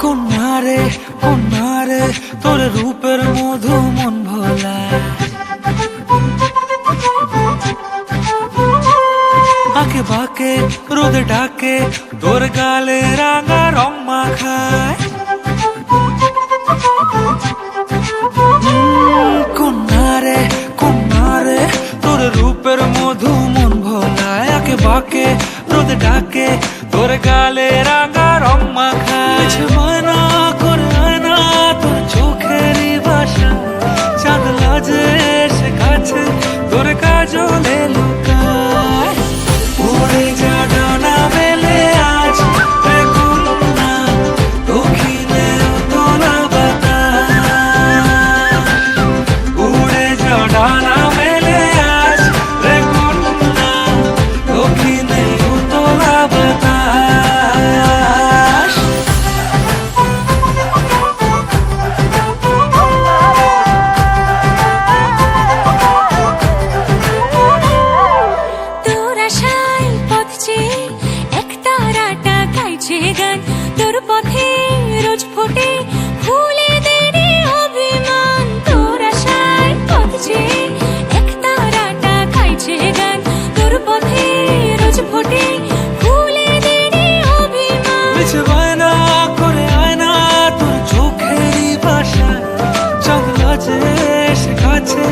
কন্যারে কন্যারে তোর রূপের মধু মন ভোলা, আঁকে বাঁকে রোদে ডাকে তোর গালে রাঙা রং মাখায়। কন্যারে কন্যারে তোর রূপের মধু মন ভোলায়, আঁকে বাঁকে রোদে ডাকে তোর গালে রাঙা রং মাখায়। ময়না করে আয়না তোর চোখেরই ভাষা, চাঁদ লাজে সে কাছে তোর কাজলে লুকায়। উড়ে যা ডানা মেলে আজ রে কন্যা, দক্ষিণে তোলা বাতাস। উড়ে যা ডানা মেলে আজ রে কন্যা, দক্ষিণে তোলা বাতাস। তোর আশায় পথ চেয়ে একতারাটা গাইছে গান, তোর পথে রোজ ফোটে ফুলেদের অভিমান। তোর আশায় পথ চেয়ে একতারাটা গাইছে গান, তোর পথে রোজ ফোটে ফুলেদের অভিমান। মিছে বায়না করে আয়না তোর চোখেরই ভাষা, চাঁদ লাজে সে কাছে